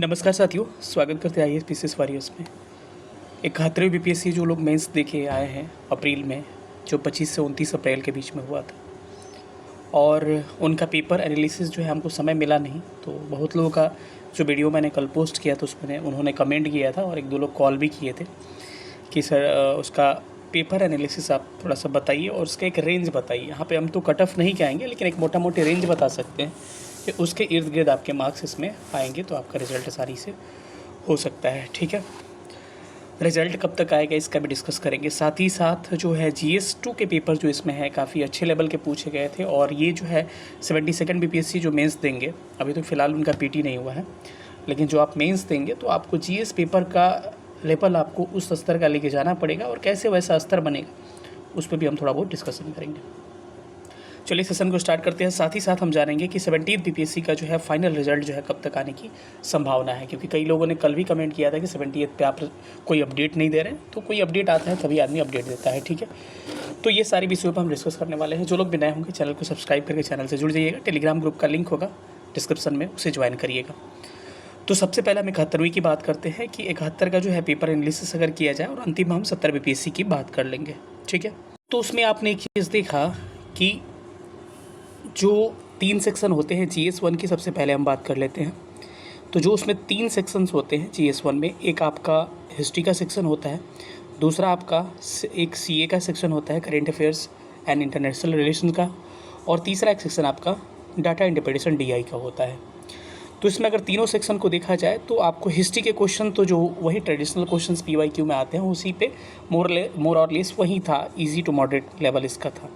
नमस्कार साथियों, स्वागत करते हैं आईएएस पीसीएस वॉरियर्स में। 71वीं बीपीएससी जो लोग मेंस देके आए हैं अप्रैल में, जो 25 से 29 अप्रैल के बीच में हुआ था, और उनका पेपर एनालिसिस जो है हमको समय मिला नहीं। तो बहुत लोगों का जो वीडियो मैंने कल पोस्ट किया था उसमें उन्होंने कमेंट किया था और एक दो लोग कॉल भी किए थे कि सर उसका पेपर एनालिसिस आप थोड़ा सा बताइए और उसका एक रेंज बताइए। यहाँ पे हम तो कट ऑफ नहीं कहेंगे, लेकिन एक मोटा मोटी रेंज बता सकते हैं कि उसके इर्द गिर्द आपके मार्क्स इसमें आएंगे तो आपका रिज़ल्ट आसानी से हो सकता है। ठीक है, रिज़ल्ट कब तक आएगा इसका भी डिस्कस करेंगे। साथ ही साथ जो है GS2 के पेपर जो इसमें है काफ़ी अच्छे लेवल के पूछे गए थे, और ये जो है 72nd बीपीएससी जो मेंस देंगे, अभी तो फ़िलहाल उनका पीटी नहीं हुआ है, लेकिन जो आप मेंस देंगे तो आपको GS पेपर का लेवल आपको उस स्तर का लेके जाना पड़ेगा, और कैसे वैसा स्तर बनेगा उस पर भी हम थोड़ा बहुत डिस्कशन करेंगे। चलिए सेशन को स्टार्ट करते हैं। साथ ही साथ हम जानेंगे कि 70th बीपीएससी का जो है फाइनल रिजल्ट जो है कब तक आने की संभावना है, क्योंकि कई लोगों ने कल भी कमेंट किया था कि 70th पे आप कोई अपडेट नहीं दे रहे हैं। तो कोई अपडेट आता है तभी आदमी अपडेट देता है। ठीक है, तो ये सारी विषयों पर हम डिस्कस करने वाले हैं। जो लोग भी नए होंगे चैनल को सब्सक्राइब करके चैनल से जुड़ जाइएगा। टेलीग्राम ग्रुप का लिंक होगा डिस्क्रिप्शन में, उसे ज्वाइन करिएगा। तो सबसे पहले हम 71वीं की बात करते हैं कि 71 का जो है पेपर एनालिसिस अगर किया जाए, और अंतिम में हम 70 बीपीएससी की बात कर लेंगे। ठीक है, तो उसमें आपने एक चीज़ देखा कि जो 3 सेक्शन होते हैं GS1 की, सबसे पहले हम बात कर लेते हैं। तो जो उसमें 3 सेक्शंस होते हैं GS1 में, एक आपका हिस्ट्री का सेक्शन होता है, दूसरा आपका एक CA का सेक्शन होता है, current affairs and international relation का, और तीसरा एक सेक्शन आपका डाटा इंटरप्रिटेशन DI का होता है। तो इसमें अगर तीनों सेक्शन को देखा जाए तो आपको हिस्ट्री के क्वेश्चन तो जो वही ट्रेडिशनल क्वेश्चंस PYQ में आते हैं उसी पे मोर और लेस वही था, ईजी टू मॉडरेट लेवल इसका था।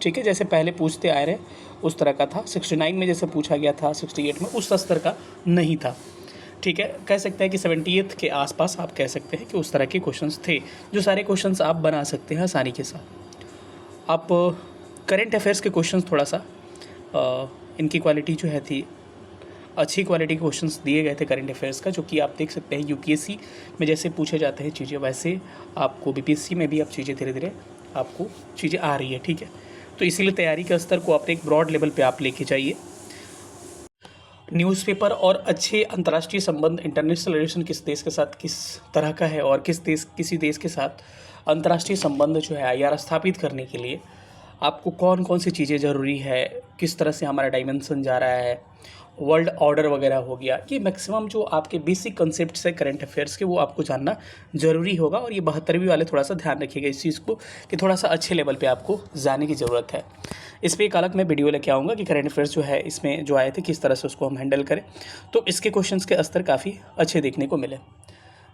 ठीक है, जैसे पहले पूछते आए रहे उस तरह का था। 69 में जैसे पूछा गया था, 68 में उस स्तर का नहीं था। ठीक है, कह सकते हैं कि 70th के आसपास आप कह सकते हैं कि उस तरह के क्वेश्चंस थे, जो सारे क्वेश्चंस आप बना सकते हैं आसानी के साथ। आप करेंट अफेयर्स के क्वेश्चंस थोड़ा सा इनकी क्वालिटी जो है थी, अच्छी क्वालिटी के क्वेश्चंस दिए गए थे करेंट अफेयर्स का, जो कि आप देख सकते हैं UPSC में जैसे पूछे जाते हैं चीज़ें, वैसे आपको BPSC में भी अब चीज़ें धीरे धीरे आपको चीज़ें आ रही है। ठीक है, तो इसीलिए तैयारी के स्तर को अपने एक ब्रॉड लेवल पे आप लेके जाइए। न्यूज़पेपर और अच्छे अंतर्राष्ट्रीय संबंध, इंटरनेशनल रिलेशन किस देश के साथ किस तरह का है, और किसी देश के साथ अंतर्राष्ट्रीय संबंध जो है IR स्थापित करने के लिए आपको कौन कौन सी चीज़ें ज़रूरी है, किस तरह से हमारा डायमेंशन जा रहा है, वर्ल्ड ऑर्डर वगैरह हो गया, ये मैक्सिमम जो आपके बेसिक कंसेप्ट है करंट अफेयर्स के, वो आपको जानना ज़रूरी होगा। और ये 72वीं वाले थोड़ा सा ध्यान रखिएगा इस चीज़ को कि थोड़ा सा अच्छे लेवल पे आपको जाने की ज़रूरत है। इस पर एक अलग मैं वीडियो लेके आऊँगा कि करंट अफेयर्स जो है इसमें जो आए थे किस तरह से उसको हम हैंडल करें, तो इसके क्वेश्चंस के स्तर काफ़ी अच्छे देखने को मिले।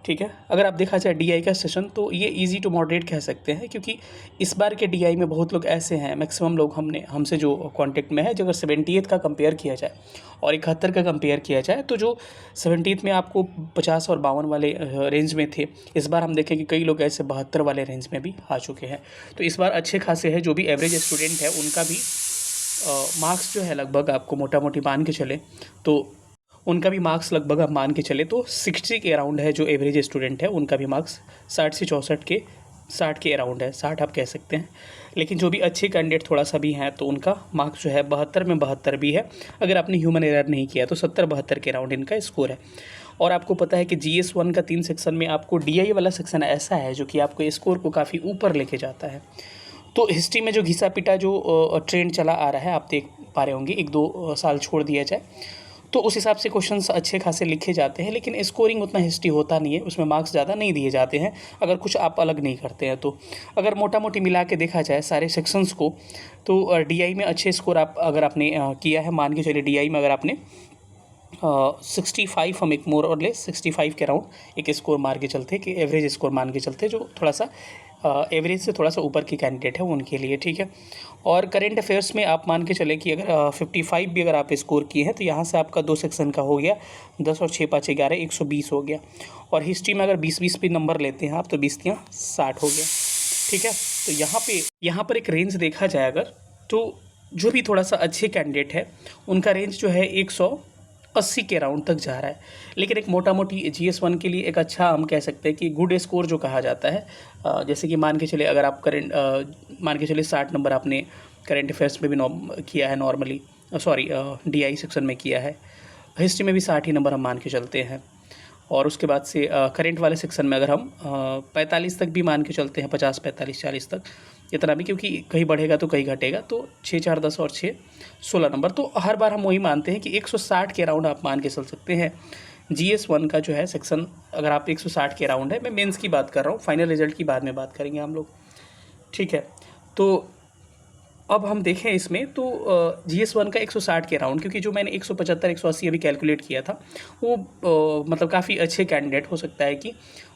ठीक है, अगर आप देखा जाए DI का सेशन, तो ये इजी टू मॉडरेट कह सकते हैं, क्योंकि इस बार के DI में बहुत लोग ऐसे हैं, मैक्सिमम लोग हमसे जो कांटेक्ट में है, जो अगर 70th का कंपेयर किया जाए और 71 का कंपेयर किया जाए, तो जो 70th में आपको 50 और 52 वाले रेंज में थे, इस बार हम देखें कि कई लोग ऐसे 72 वाले रेंज में भी आ चुके हैं। तो इस बार अच्छे खासे है। जो भी एवरेज स्टूडेंट है उनका भी मार्क्स जो है लगभग आपको मोटा मोटी मान के चले तो उनका भी मार्क्स लगभग आप मान के चले तो 60 के अराउंड है। जो एवरेज स्टूडेंट है उनका भी मार्क्स 60 से 60 के अराउंड है, 60 आप कह सकते हैं। लेकिन जो भी अच्छे कैंडिडेट थोड़ा सा भी हैं तो उनका मार्क्स जो है 72 में 72 भी है। अगर आपने ह्यूमन एरर नहीं किया तो 70-72 के अराउंड इनका स्कोर है। और आपको पता है कि GS1 का 3 सेक्शन में आपको DI वाला सेक्शन ऐसा है जो कि आपको स्कोर को काफ़ी ऊपर लेके जाता है। तो हिस्ट्री में जो घिसा पिटा जो ट्रेंड चला आ रहा है, आप देख पा रहे होंगे, 1-2 साल छोड़ दिया जाए तो उस हिसाब से क्वेश्चंस अच्छे खासे लिखे जाते हैं, लेकिन स्कोरिंग उतना हिस्ट्री होता नहीं है, उसमें मार्क्स ज़्यादा नहीं दिए जाते हैं अगर कुछ आप अलग नहीं करते हैं तो। अगर मोटा मोटी मिला के देखा जाए सारे सेक्शंस को, तो DI में अच्छे स्कोर आप अगर आपने किया है, मान के चलिए DI में अगर आपने 65, हम एक मोर और लेस 65 के अराउंड एक स्कोर मार के चलते, कि एवरेज स्कोर मान के चलते, जो थोड़ा सा एवरेज से थोड़ा सा ऊपर की कैंडिडेट है उनके लिए। ठीक है, और करेंट अफेयर्स में आप मान के चले कि अगर 55 भी अगर आप स्कोर किए हैं तो यहाँ से आपका 2 सेक्शन का हो गया 10 और 6 5 11 120 हो गया। और हिस्ट्री में अगर 20-20 भी नंबर लेते हैं आप तो 20-60 हो गया। ठीक है, तो यहाँ पर एक रेंज देखा जाए अगर, तो जो भी थोड़ा सा अच्छे कैंडिडेट है उनका रेंज जो है 180 के राउंड तक जा रहा है। लेकिन एक मोटा मोटी GS1 के लिए एक अच्छा हम कह सकते हैं कि गुड स्कोर जो कहा जाता है, जैसे कि मान के चले अगर आप मान के चले 60 नंबर आपने करेंट अफेयर्स में भी किया है नॉर्मली, DI सेक्शन में किया है, हिस्ट्री में भी 60 ही नंबर हम मान के चलते हैं। और उसके बाद से करेंट वाले सेक्शन में अगर हम 45 तक भी मान के चलते हैं, 50, 45, 40 तक, इतना भी, क्योंकि कहीं बढ़ेगा तो कहीं घटेगा, तो 6, 4, 10 और 6, 16 नंबर। तो हर बार हम वही मानते हैं कि 160 के अराउंड आप मान के चल सकते हैं। GS1 का जो है सेक्शन, अगर आप 160 के अराउंड है, मैं मेंस की बात कर रहा हूँ, फाइनल रिजल्ट की बाद में बात करेंगे हम लोग, ठीक है। तो अब हम देखें इसमें तो GS1 का 160 के अराउंड, क्योंकि जो मैंने 175, 180 अभी कैलकुलेट किया था, वो मतलब काफ़ी अच्छे कैंडिडेट हो सकता है कि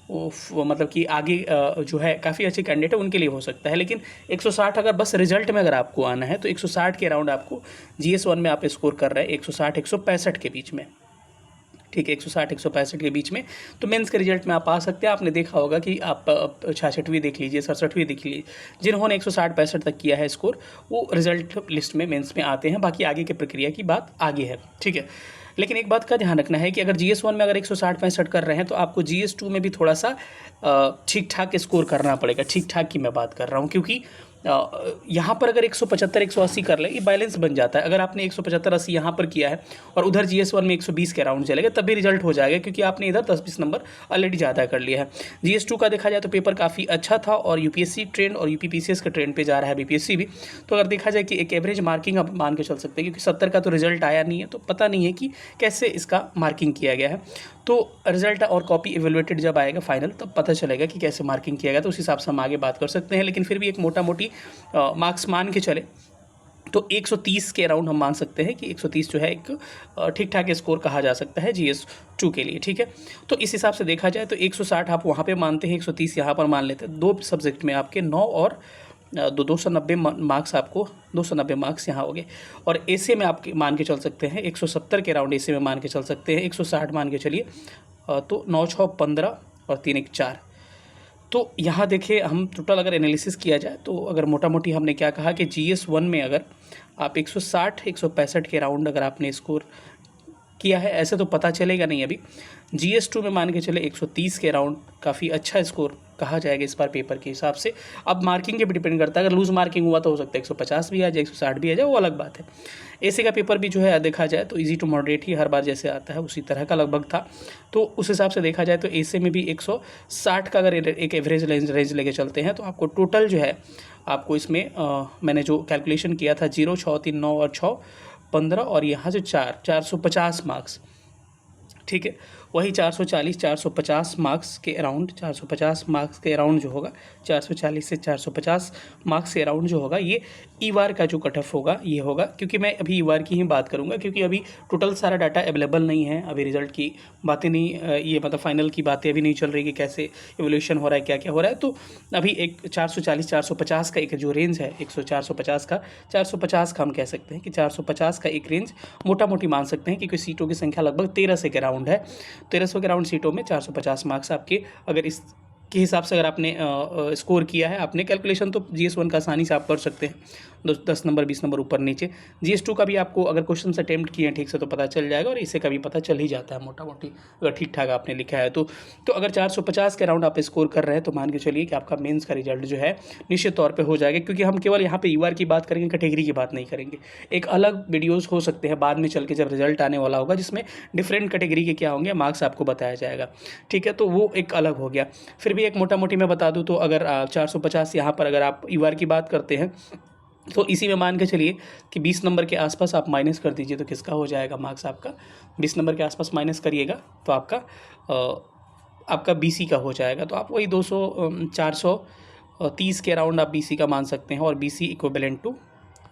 वो मतलब कि आगे जो है काफ़ी अच्छे कैंडिडेट है उनके लिए हो सकता है। लेकिन 160 अगर बस रिजल्ट में अगर आपको आना है तो 160 के अराउंड आपको GS1 में आप स्कोर कर रहे हैं 160, 165 के बीच में, ठीक है, 160, 165 के बीच में। तो मेंस के रिजल्ट में आप आ सकते हैं। आपने देखा होगा कि आप 66वीं देख लीजिए, 67वीं देख लीजिए, जिन्होंने 160, 65 तक किया है स्कोर, वो रिजल्ट लिस्ट में मेंस में आते हैं। बाकी आगे की प्रक्रिया की बात आगे है, ठीक है। लेकिन एक बात का ध्यान रखना है कि अगर GS1 में अगर 160, 65 कर रहे हैं तो आपको GS2 में भी थोड़ा सा ठीक ठाक स्कोर करना पड़ेगा। ठीक ठाक की मैं बात कर रहा हूँ, क्योंकि यहाँ पर अगर 175, 180 कर ले, ये बैलेंस बन जाता है। अगर आपने 175, 80 यहाँ पर किया है और उधर GS1 में 120 के अराउंड चलेगा, तब भी रिजल्ट हो जाएगा, क्योंकि आपने इधर 10-20 नंबर ऑलरेडी ज़्यादा कर लिया है। GS2 का देखा जाए तो पेपर काफ़ी अच्छा था और UPSC ट्रेंड और UPPCS का ट्रेंड पे जा रहा है, BPSC भी। तो अगर देखा जाए कि एक एवरेज मार्किंग आप मान के चल सकते हैं, क्योंकि 70 का तो रिजल्ट आया नहीं है, तो पता नहीं है कि कैसे इसका मार्किंग किया गया है। तो रिजल्ट और कॉपी इवेलुएटेड जब आएगा फाइनल, तब पता चलेगा कि कैसे मार्किंग किया गया, तो उस हिसाब से हम आगे बात कर सकते हैं। लेकिन फिर भी एक मोटा मोटी मार्क्स मान के चले तो 130 के अराउंड हम मान सकते हैं कि 130 जो है एक ठीक ठाक स्कोर कहा जा सकता है GS2 के लिए, ठीक है। तो इस हिसाब से देखा जाए तो 160 आप वहाँ पे मानते हैं, 130 यहाँ पर मान लेते हैं। 2 सब्जेक्ट में आपके 9 और 290 मार्क्स, आपको 290 मार्क्स यहाँ हो गए। और ऐसे में आप मान के चल सकते हैं 170 के अराउंड ऐसे में मान के चल सकते हैं, 160 मान के चलिए, तो 9, 6, 15 और 3, 1, 4। तो यहाँ देखिए हम टोटल अगर एनालिसिस किया जाए तो अगर मोटा मोटी हमने क्या कहा कि GS1 में अगर आप 160, 165 के अराउंड अगर आपने स्कोर किया है, ऐसे तो पता चलेगा नहीं अभी। GS2 में मान के चले 130 के अराउंड काफ़ी अच्छा स्कोर कहा जाएगा इस बार पेपर के हिसाब से। अब मार्किंग के भी डिपेंड करता है, अगर लूज़ मार्किंग हुआ तो हो सकता है 150 भी आ जाए, 160 भी आ जाए, वो अलग बात है। ऐसे का पेपर भी जो है देखा जाए तो इजी टू मॉडरेट ही हर बार जैसे आता है उसी तरह का लगभग था। तो उस हिसाब से देखा जाए तो ऐसे में भी 160 का अगर एक एवरेज रेंज लेके चलते हैं तो आपको टोटल जो है आपको इसमें मैंने जो कैलकुलेशन किया था 0, 6, 3, 9 और 6, 15 और यहाँ से 450 मार्क्स, ठीक है। वही 440, 450 मार्क्स के अराउंड, 450 मार्क्स के अराउंड जो होगा, 440 से 450 मार्क्स के अराउंड जो होगा, ये EVAR का जो कट ऑफ होगा ये होगा। क्योंकि मैं अभी EVAR की ही बात करूंगा, क्योंकि अभी टोटल सारा डाटा अवेलेबल नहीं है, अभी रिजल्ट की बातें नहीं, ये मतलब फाइनल की बातें अभी नहीं चल रही कि कैसे एवोल्यूशन हो रहा है, क्या क्या हो रहा है। तो अभी एक 440, 450 का एक जो रेंज है, 450 का, 450 का हम कह सकते हैं कि 450 का एक रेंज मोटा मोटी मान सकते हैं, क्योंकि सीटों की संख्या लगभग 1300 के अराउंड है। 1300 के अराउंड सीटों में 450 मार्क्स आपके, अगर इस के हिसाब से अगर आपने स्कोर किया है आपने कैलकुलेशन, तो GS1 का आसानी से आप कर सकते हैं, 10 नंबर 20 नंबर ऊपर नीचे। GS2 का भी आपको अगर क्वेश्चन अटेम्प्ट किए हैं ठीक से तो पता चल जाएगा, और इसे का भी पता चल ही जाता है मोटा मोटी, अगर ठीक ठाक आपने लिखा है तो अगर 450 के अराउंड आप स्कोर कर रहे हैं तो मान के चलिए कि आपका मेंस का रिजल्ट जो है निश्चित तौर पे हो जाएगा। क्योंकि हम केवल यहाँ पे EVAR की बात करेंगे, कैटेगरी की बात नहीं करेंगे। एक अलग वीडियोज़ हो सकते हैं बाद में चल के जब रिजल्ट आने वाला होगा, जिसमें डिफरेंट कैटेगरी के क्या होंगे मार्क्स आपको बताया जाएगा, ठीक है। तो वो एक अलग हो गया। फिर भी एक मोटा मोटी मैं बता दूँ तो अगर 450 यहाँ पर अगर आप EVAR की बात करते हैं तो इसी में मान के चलिए कि 20 नंबर के आसपास आप माइनस कर दीजिए, तो किसका हो जाएगा मार्क्स आपका, 20 नंबर के आसपास माइनस करिएगा तो आपका BC का हो जाएगा। तो आप वही 200, 430 के अराउंड आप BC का मान सकते हैं, और BC इक्विवेलेंट टू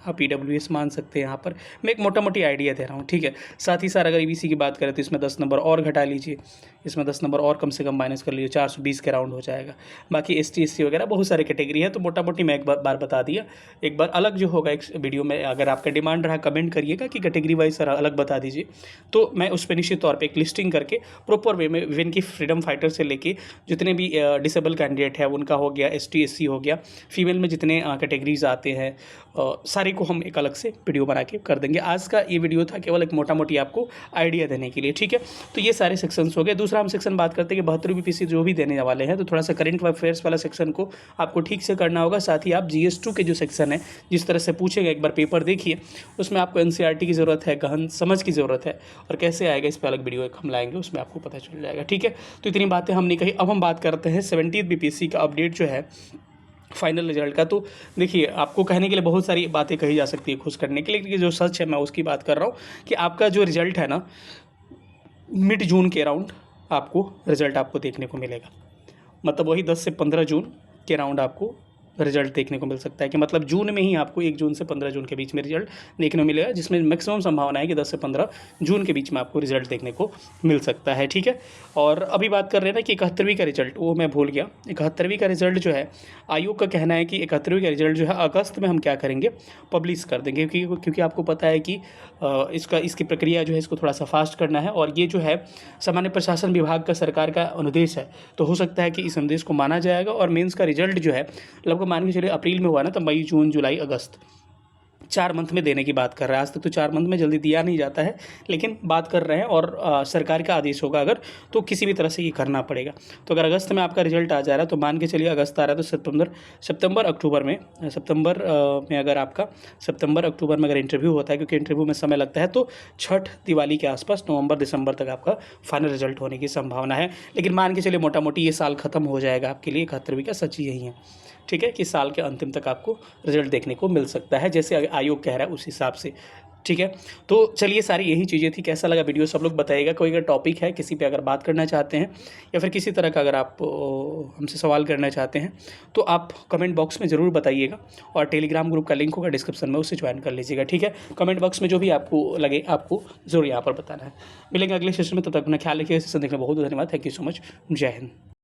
आप EWS मान सकते हैं। यहाँ पर मैं एक मोटा मोटी आइडिया दे रहा हूँ, ठीक है। साथ ही साथ अगर EBC की बात करें तो इसमें 10 नंबर और घटा लीजिए, इसमें 10 नंबर और कम से कम माइनस कर लीजिए, 420 के राउंड हो जाएगा। बाकी ST SC वगैरह बहुत सारे कैटेगरी है, तो मोटा मोटी मैं एक बार बता दिया। एक बार अलग जो होगा एक वीडियो में, अगर आपका डिमांड रहा कमेंट करिएगा कि कैटेगरी वाइज सर अलग बता दीजिए, तो मैं उस पर निश्चित तौर पर एक लिस्टिंग करके प्रॉपर वे में इवन की फ्रीडम फाइटर से लेके जितने भी डिसेबल कैंडिडेट है उनका हो गया, ST SC हो गया, फीमेल में जितने कैटेगरीज आते हैं सारे सारे को हम एक अलग से वीडियो बना के कर देंगे। आज का ये वीडियो था केवल एक मोटा मोटी आपको आइडिया देने के लिए, ठीक है। तो ये सारे सेक्शंस हो गए। दूसरा हम सेक्शन बात करते हैं कि 72 बीपीएससी जो भी देने वाले हैं, तो थोड़ा सा करंट अफेयर्स वाला सेक्शन को आपको ठीक से करना होगा। साथ ही आप GS2 के जो सेक्शन है, जिस तरह से पूछेगा, एक बार पेपर देखिए, उसमें आपको NCERT की ज़रूरत है, गहन समझ की ज़रूरत है, और कैसे आएगा इस पर अलग वीडियो एक हम लाएंगे, उसमें आपको पता चल जाएगा, ठीक है। तो इतनी बातें हमने कही। अब हम बात करते हैं 70th बीपीएससी का अपडेट जो है फाइनल रिजल्ट का। तो देखिए, आपको कहने के लिए बहुत सारी बातें कही जा सकती है खुश करने के लिए, लेकिन जो सच है मैं उसकी बात कर रहा हूँ कि आपका जो रिजल्ट है ना, मिड जून के अराउंड आपको रिजल्ट आपको देखने को मिलेगा। मतलब वही 10 से 15 जून के अराउंड आपको रिजल्ट देखने को मिल सकता है, कि मतलब जून में ही आपको 1 जून से 15 जून के बीच में रिजल्ट देखने को मिलेगा, जिसमें मैक्सिमम संभावना है कि 10 से 15 जून के बीच में आपको रिजल्ट देखने को मिल सकता है, ठीक है। और अभी बात कर रहे हैं ना कि 71वीं का रिजल्ट, वो मैं भूल गया। 71वीं का रिजल्ट जो है, आयोग का कहना है कि 71वीं का रिजल्ट जो है अगस्त में हम क्या करेंगे, पब्लिश कर देंगे, क्योंकि आपको पता है कि इसकी प्रक्रिया जो है, इसको थोड़ा सा फास्ट करना है, और ये जो है सामान्य प्रशासन विभाग का सरकार का अनुदेश है। तो हो सकता है कि इस अनुदेश को माना जाएगा, और मेंस का रिजल्ट जो है लगभग मान के चलिए अप्रैल में हुआ ना, तो मई, जून, जुलाई, अगस्त 4 मंथ में देने की बात कर रहे हैं। आज तक तो 4 मंथ में जल्दी दिया नहीं जाता है, लेकिन बात कर रहे हैं, और सरकार का आदेश होगा अगर, तो किसी भी तरह से ये करना पड़ेगा। तो अगर अगस्त में आपका रिजल्ट आ जा रहा है, तो मान के चलिए अगस्त आ रहा है, तो सितंबर अक्टूबर में अगर आपका सितंबर अक्टूबर में अगर इंटरव्यू होता है, क्योंकि इंटरव्यू में समय लगता है, तो छठ दिवाली के आसपास नवंबर दिसंबर तक आपका फाइनल रिजल्ट होने की संभावना है। लेकिन मान के चलिए मोटा मोटी ये साल खत्म हो जाएगा आपके लिए। 71वीं का सच यही है, ठीक है, कि साल के अंतिम तक आपको रिजल्ट देखने को मिल सकता है, जैसे आयोग कह रहा है उस हिसाब से, ठीक है। तो चलिए, सारी यही चीज़ें थी। कैसा लगा वीडियो सब लोग बताइएगा। कोई अगर टॉपिक है, किसी पे अगर बात करना चाहते हैं, या फिर किसी तरह का अगर आप हमसे सवाल करना चाहते हैं, तो आप कमेंट बॉक्स में ज़रूर बताइएगा, और टेलीग्राम ग्रुप का लिंक होगा डिस्क्रिप्शन में, उससे ज्वाइन कर लीजिएगा, ठीक है। कमेंट बॉक्स में जो भी आपको लगे, आपको ज़रूर यहाँ पर बताना है। मिलेंगे अगले सेशन में, तब तक अपना ख्याल रखिए। सेशन देखने बहुत धन्यवाद। Thank you so much. जय हिंद।